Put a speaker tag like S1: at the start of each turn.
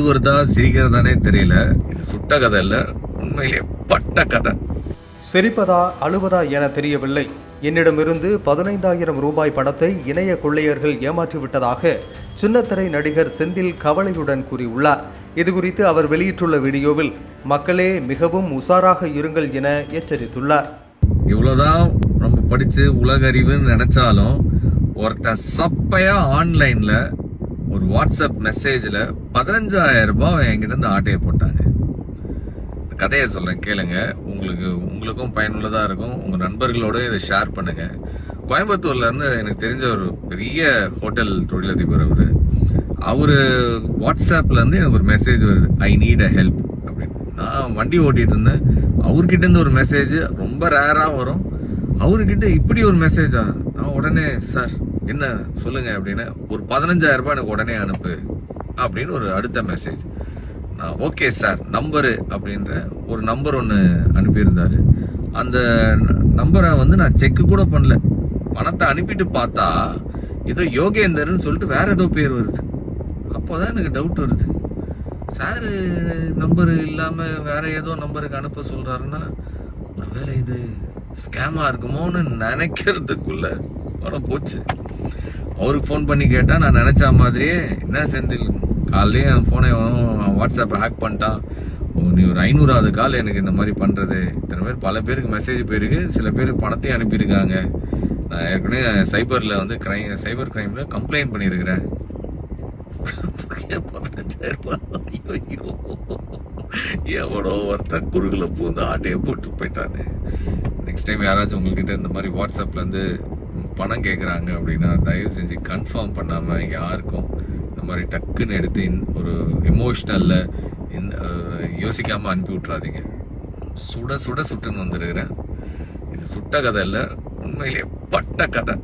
S1: அழுகுறதா சிரிக்கிறதானே தெரியல. இது சுட்ட கதை இல்ல, உண்மையிலே பட்ட கதை.
S2: சிரிப்பதா அழுவதா என தெரியவில்லை. என்னிடமிருந்து 15,000 ரூபாய் பணத்தை இணைய கொள்ளையர்கள் ஏமாற்றிவிட்டதாக சின்னத்திரை நடிகர் செந்தில் கவலையுடன் கூறியுள்ளார். இதுகுறித்து அவர் வெளியிட்டுள்ள வீடியோவில் மக்களே மிகவும் உஷாராக இருங்கள் என எச்சரித்துள்ளார்.
S1: இவ்வளவுதான் நம்ம படிச்சு உலக அறிவுன்னு நினைச்சாலும் ஒருத்தன் சப்பையா ஆன்லைன்ல ஒரு வாட்ஸ்அப் மெசேஜ்ல 15,000 ரூபாய் என்கிட்ட இருந்து ஆட்டையை போட்டாங்க. கதையை சொல்றேன் கேளுங்க, உங்களுக்கும் பயனுள்ளதா இருக்கும். உங்க நண்பர்களோட இதை ஷேர் பண்ணுங்க. கோயம்புத்தூர்ல இருந்து எனக்கு தெரிஞ்ச ஒரு பெரிய ஹோட்டல் தொழிலதிபர் அவரு வாட்ஸ்அப்ல இருந்து எனக்கு ஒரு மெசேஜ் வருது, ஐ நீட் அ ஹெல்ப் அப்படின்னு. நான் வண்டி ஓட்டிட்டு இருந்தேன், அவர்கிட்ட இருந்து ஒரு மெசேஜ் ரொம்ப ரேரா வரும். அவர்கிட்ட இப்படி ஒரு மெசேஜா? நான் உடனே சார் என்ன சொல்லுங்க அப்படின்னு, ஒரு 15,000 ரூபாய் எனக்கு உடனே அனுப்பு அப்படின்னு ஒரு அடுத்த மெசேஜ். நான் ஓகே சார் நம்பரு அப்படின்ற ஒரு நம்பர் ஒன்று அனுப்பியிருந்தாரு. அந்த நம்பரை நான் செக்கு கூட பண்ணல. பணத்தை அனுப்பிட்டு பார்த்தா ஏதோ யோகேந்தர்னு சொல்லிட்டு வேற ஏதோ பேர் வருது. அப்போதான் எனக்கு டவுட் வருது, சார் நம்பர் இல்லாம வேற ஏதோ நம்பருக்கு அனுப்ப சொல்றாருன்னா ஒருவேளை இது ஸ்கேமா இருக்குமோன்னு நினைக்கிறதுக்குள்ள பணம் போச்சு. அவருக்கு ஃபோன் பண்ணி கேட்டா நான் நினைச்ச மாதிரியே, என்ன செந்தில் காலையிலே என் ஃபோனை வாட்ஸ்அப்பை ஹேக் பண்ணிட்டான், நீ ஒரு 500வது கால் எனக்கு இந்த மாதிரி பண்ணுறது. இத்தனை பேர் பல பேருக்கு மெசேஜ் போயிருக்கு, சில பேர் பணத்தையும் அனுப்பியிருக்காங்க. நான் ஏற்கனவே சைபர் கிரைமில் கம்ப்ளைண்ட் பண்ணியிருக்கிறேன். 15,000 ரூபாய் எவனோ ஒருத்தன் குறுகில் பூந்து ஆட்டையை போட்டு போயிட்டானே. நெக்ஸ்ட் டைம் யாராச்சும் உங்கள்கிட்ட இந்த மாதிரி வாட்ஸ்அப்லேருந்து பணம் கேட்குறாங்க அப்படின்னா தயவு செஞ்சு கன்ஃபார்ம் பண்ணாமல் யாருக்கும் இந்த மாதிரி டக்குன்னு எடுத்து ஒரு எமோஷ்னலில் யோசிக்காமல் அனுப்பி விட்றாதீங்க. சுட சுட சுட்டுன்னு வந்துருக்கிறேன். இது சுட்ட கதை இல்லை, உண்மையிலேயே பட்ட கதை.